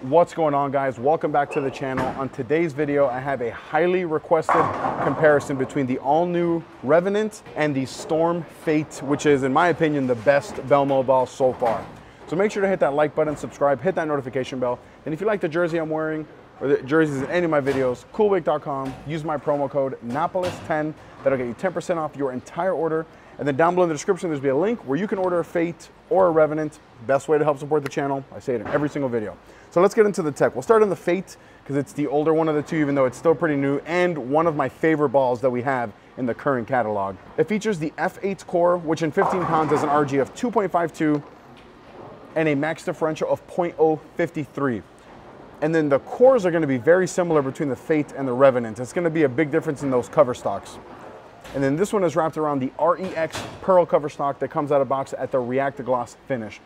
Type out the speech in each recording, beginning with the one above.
What's going on, guys? Welcome back to the channel. On today's video, I have a highly requested comparison between the all-new Revenant and the Storm Fate, which is, in my opinion, the best bell mold ball so far. So make sure to hit that like button, subscribe, hit that notification bell. And if you like the jersey I'm wearing, or the jerseys in any of my videos, coolwick.com, use my promo code Napoles10. That'll get you 10% off your entire order. And then down below in the description, there's be a link where you can order a Fate or a Revenant. Best way to help support the channel. I say it in every single video. So let's get into the tech. We'll start on the Fate because it's the older one of the two, even though it's still pretty new, and one of my favorite balls that we have in the current catalog. It features the F8 core, which in 15 pounds has an RG of 2.52 and a max differential of 0.053. And then the cores are going to be very similar between the Fate and the Revenant. It's going to be a big difference in those cover stocks. And then this one is wrapped around the REX Pearl cover stock that comes out of box at the Reactor Gloss finish.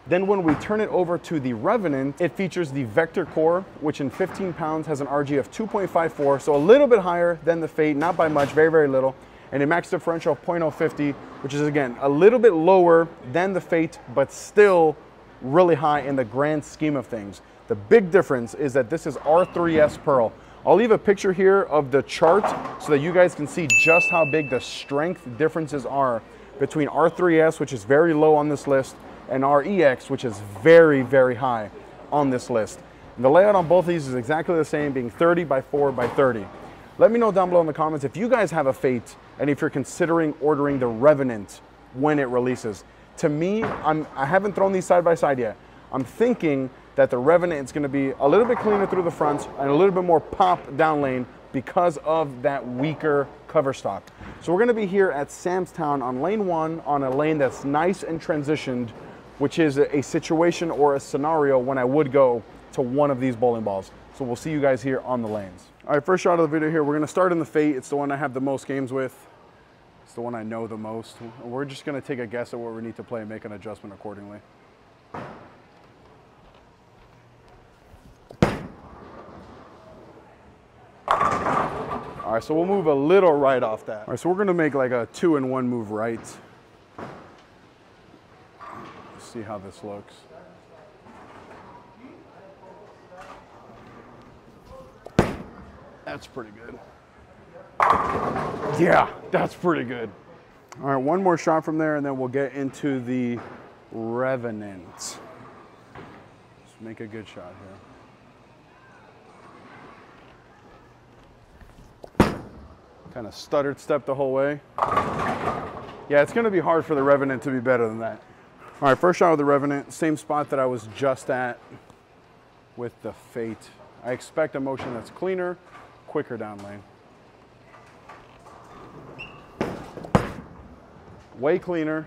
Then when we turn it over to the Revenant, it features the Vector core, which in 15 pounds has an RG of 2.54, so a little bit higher than the Fate, not by much, very, very little, and a max differential of 0.050, which is, again, a little bit lower than the Fate, but still really high in the grand scheme of things. The big difference is that this is R3S Pearl. I'll leave a picture here of the chart so that you guys can see just how big the strength differences are between R3S, which is very low on this list, and REX, which is very, very high on this list. And the layout on both of these is exactly the same, being 30 by 4 by 30. Let me know down below in the comments if you guys have a Fate and if you're considering ordering the Revenant when it releases. To me, I haven't thrown these side by side yet. I'm thinking that the Revenant is going to be a little bit cleaner through the front and a little bit more pop down lane because of that weaker cover stock. So we're going to be here at Sam's Town on lane 1 on a lane that's nice and transitioned, which is a situation or a scenario when I would go to one of these bowling balls. So we'll see you guys here on the lanes. All right, first shot of the video here. We're going to start in the Fate. It's the one I have the most games with. It's the one I know the most. We're just going to take a guess at what we need to play and make an adjustment accordingly. All right, so we'll move a little right off that. All right, so we're gonna make like a 2-in-1 move right. Let's see how this looks. That's pretty good. Yeah, that's pretty good. All right, one more shot from there and then we'll get into the Revenant. Let's make a good shot here. Kind of stuttered step the whole way. Yeah, it's going to be hard for the Revenant to be better than that. All right, first shot with the Revenant, same spot that I was just at with the Fate. I expect a motion that's cleaner, quicker down lane. Way cleaner.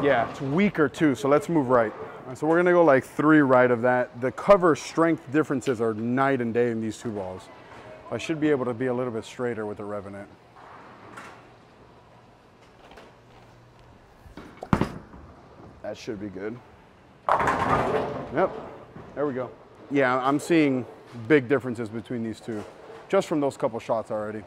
Yeah, it's weaker too, so let's move right. All right, so we're going to go like 3 right of that. The cover strength differences are night and day in these two balls. I should be able to be a little bit straighter with the Revenant. That should be good. Yep, there we go. Yeah, I'm seeing big differences between these two, just from those couple shots already.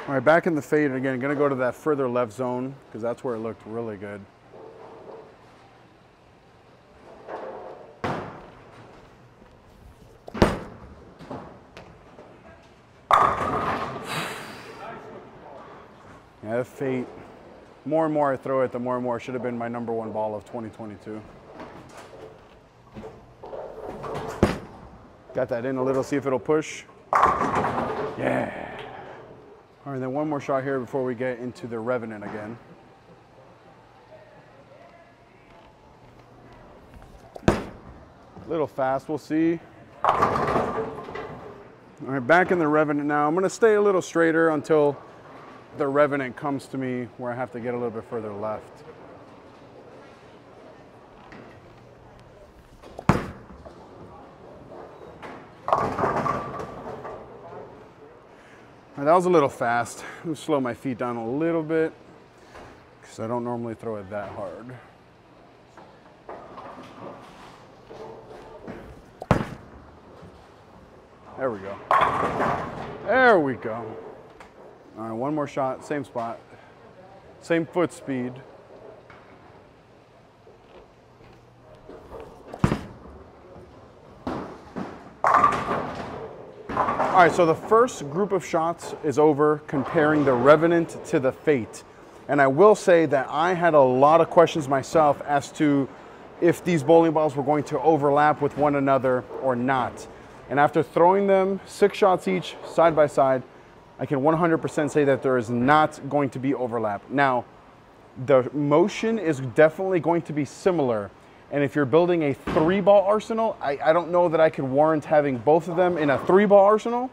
All right, back in the Fade, and again, gonna go to that further left zone, because that's where it looked really good. Yeah, Fate, more and more I throw it, the more and more it should have been my #1 ball of 2022. Got that in a little, see if it'll push. Yeah. All right, then one more shot here before we get into the Revenant again. A little fast, we'll see. All right, back in the Revenant now. I'm gonna stay a little straighter until the Revenant comes to me where I have to get a little bit further left. Right, that was a little fast. I'm gonna slow my feet down a little bit because I don't normally throw it that hard. There we go. There we go. All right, one more shot, same spot, same foot speed. All right, so the first group of shots is over, comparing the Revenant to the Fate. And I will say that I had a lot of questions myself as to if these bowling balls were going to overlap with one another or not. And after throwing them 6 shots each, side by side, I can 100% say that there is not going to be overlap. Now, the motion is definitely going to be similar. And if you're building a 3-ball arsenal, I don't know that I could warrant having both of them in a 3-ball arsenal.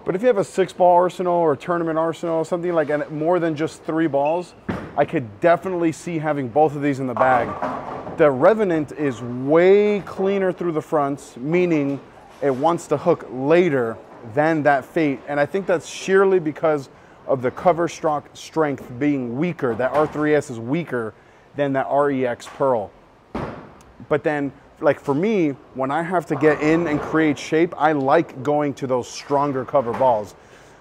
But if you have a 6-ball arsenal or a tournament arsenal, something like more than just 3 balls, I could definitely see having both of these in the bag. The Revenant is way cleaner through the fronts, meaning it wants to hook later than that Fate. And I think that's sheerly because of the cover stroke strength being weaker. That R3S is weaker than that REX Pearl. But then, like for me, when I have to get in and create shape, I like going to those stronger cover balls.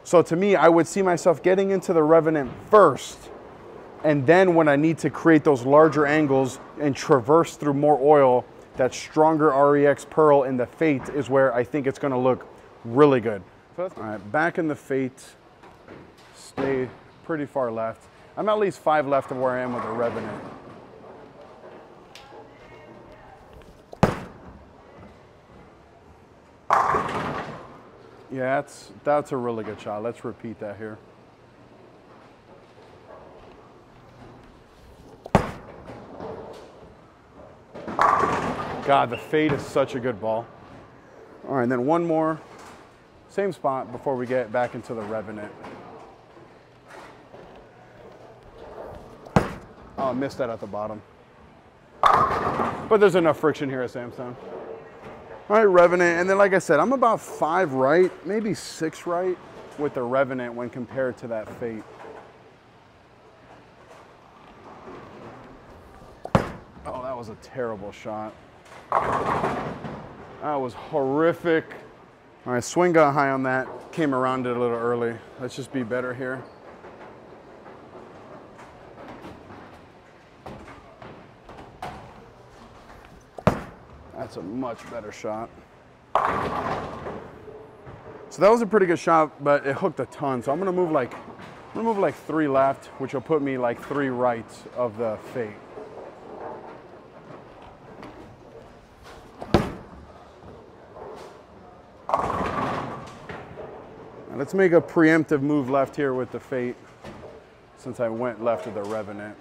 So to me, I would see myself getting into the Revenant first, and then when I need to create those larger angles and traverse through more oil, that stronger REX Pearl in the Fate is where I think it's gonna look really good. All right, back in the Fate, stay pretty far left. I'm at least 5 left of where I am with the Revenant. Yeah, that's a really good shot. Let's repeat that here. God, the Fate is such a good ball. All right, and then one more, same spot before we get back into the Revenant. Oh, I missed that at the bottom. But there's enough friction here at Samstown. All right, Revenant, and then like I said, I'm about 5 right, maybe 6 right with the Revenant when compared to that Fate. Oh, that was a terrible shot. That was horrific. All right, swing got high on that, came around it a little early. Let's just be better here. That's a much better shot. So that was a pretty good shot, but it hooked a ton. So I'm gonna move like 3 left, which will put me like 3 right of the Fate. Now let's make a preemptive move left here with the Fate, since I went left of the Revenant.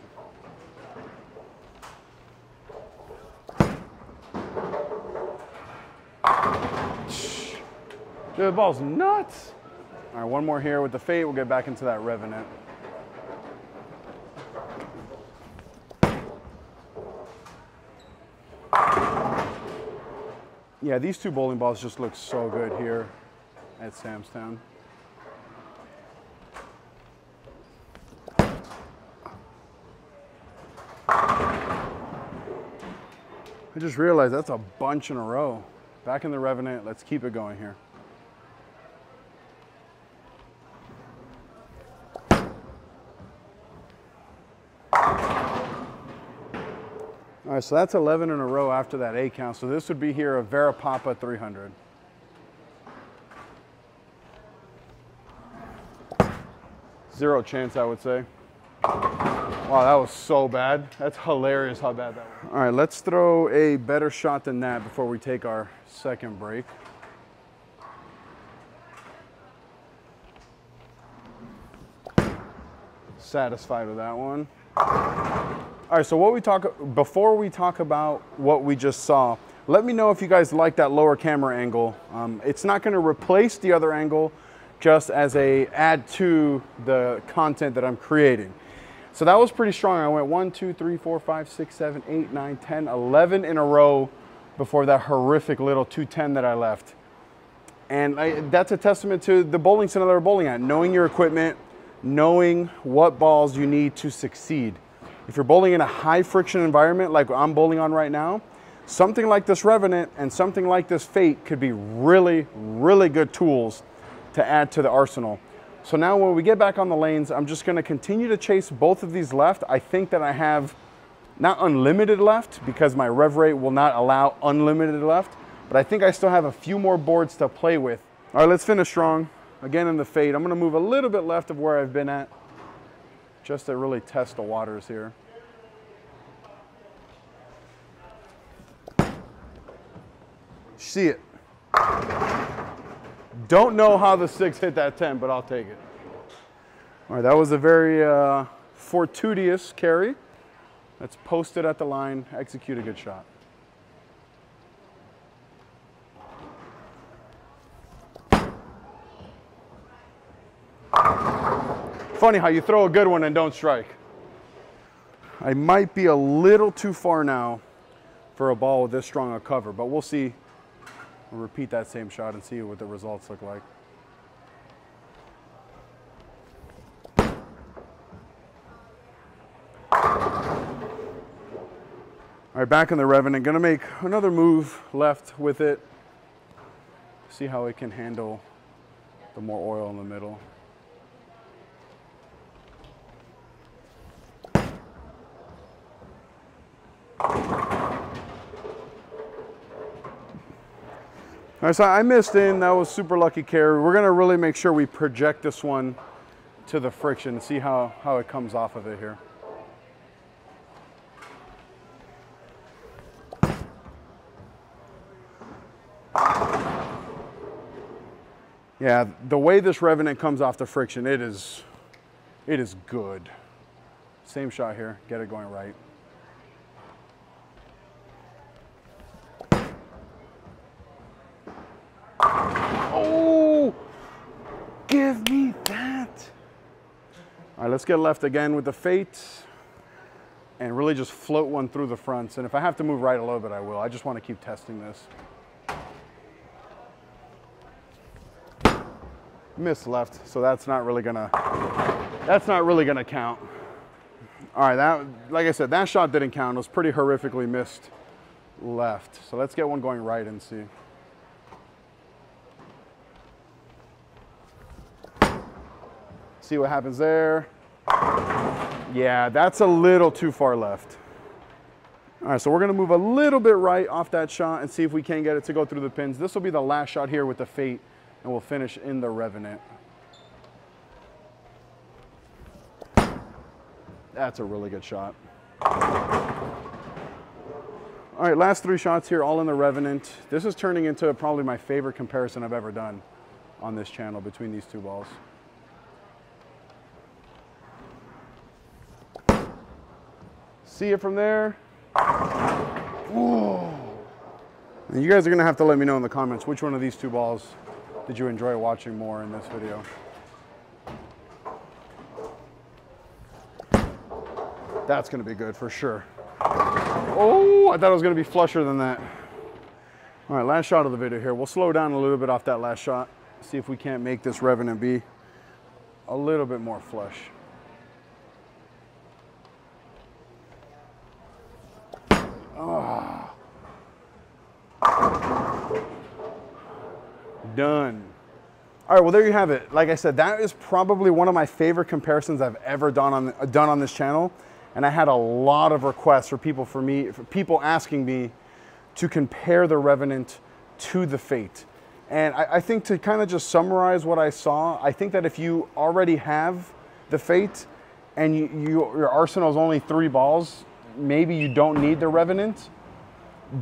Dude, the ball's nuts. All right, one more here with the Fate. We'll get back into that Revenant. Yeah, these 2 bowling balls just look so good here at Samstown. I just realized that's a bunch in a row. Back in the Revenant, let's keep it going here. All right, so that's 11 in a row after that 8 count. So this would be here a Verapapa 300. Zero chance, I would say. Wow, that was so bad. That's hilarious how bad that was. All right, let's throw a better shot than that before we take our second break. Satisfied with that one. All right, so before we talk about what we just saw, let me know if you guys like that lower camera angle. It's not gonna replace the other angle, just as a add to the content that I'm creating. So that was pretty strong. I went 1, 2, 3, 4, 5, 6, 7, 8, 9, 10, 11 in a row before that horrific little 210 that I left. And that's a testament to the bowling center that we're bowling at, knowing your equipment, knowing what balls you need to succeed. If you're bowling in a high friction environment like I'm bowling on right now, something like this Revenant and something like this Fate could be really, really good tools to add to the arsenal. So now when we get back on the lanes, I'm just gonna continue to chase both of these left. I think that I have not unlimited left because my rev rate will not allow unlimited left, but I think I still have a few more boards to play with. All right, let's finish strong. Again in the fade, I'm gonna move a little bit left of where I've been at just to really test the waters here. See it. Don't know how the 6 hit that 10, but I'll take it. All right, that was a very fortuitous carry. Let's post it at the line, execute a good shot. Funny how you throw a good one and don't strike. I might be a little too far now for a ball with this strong a cover, but we'll see. We'll repeat that same shot and see what the results look like. All right, back in the Revenant. Gonna make another move left with it. See how it can handle the more oil in the middle. All right, so I missed in. That was super lucky carry. We're gonna really make sure we project this one to the friction, see how it comes off of it here. Yeah, the way this Revenant comes off the friction, it is good. Same shot here, get it going right. Oh, give me that. All right, let's get left again with the fate and really just float one through the fronts. And if I have to move right a little bit, I will. I just want to keep testing this. Missed left, so that's not really gonna count. All right, that, like I said, that shot didn't count. It was pretty horrifically missed left. So let's get one going right and see. See what happens there. Yeah, that's a little too far left. All right, so we're gonna move a little bit right off that shot and see if we can get it to go through the pins. This will be the last shot here with the fate, and we'll finish in the Revenant. That's a really good shot. All right, last 3 shots here, all in the Revenant. This is turning into probably my favorite comparison I've ever done on this channel between these 2 balls. See it from there. Whoa. And you guys are gonna have to let me know in the comments which one of these 2 balls did you enjoy watching more in this video. That's gonna be good for sure. Oh, I thought it was gonna be flusher than that. All right, last shot of the video here. We'll slow down a little bit off that last shot. See if we can't make this Revenant be a little bit more flush. Oh. Done. All right, well, there you have it. Like I said, that is probably one of my favorite comparisons I've ever done on this channel. And I had a lot of requests for people asking me to compare the Revenant to the Fate. And I think to kind of just summarize what I saw, I think that if you already have the Fate and your arsenal is only 3 balls, maybe you don't need the Revenant.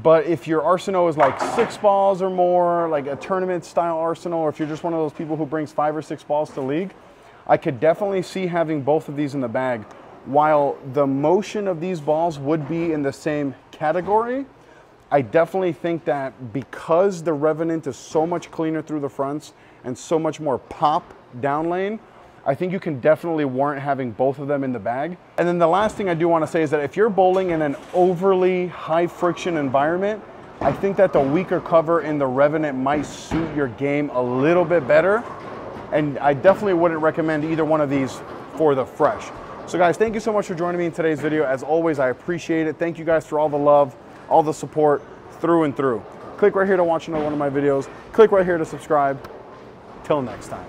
But if your arsenal is like 6 balls or more, like a tournament style arsenal, or if you're just one of those people who brings 5 or 6 balls to league, I could definitely see having both of these in the bag. While the motion of these balls would be in the same category, I definitely think that because the Revenant is so much cleaner through the fronts and so much more pop down lane, I think you can definitely warrant having both of them in the bag. And then the last thing I do want to say is that if you're bowling in an overly high friction environment, I think that the weaker cover in the Revenant might suit your game a little bit better. And I definitely wouldn't recommend either one of these for the fresh. So guys, thank you so much for joining me in today's video. As always, I appreciate it. Thank you guys for all the love, all the support through and through. Click right here to watch another one of my videos. Click right here to subscribe. Till next time.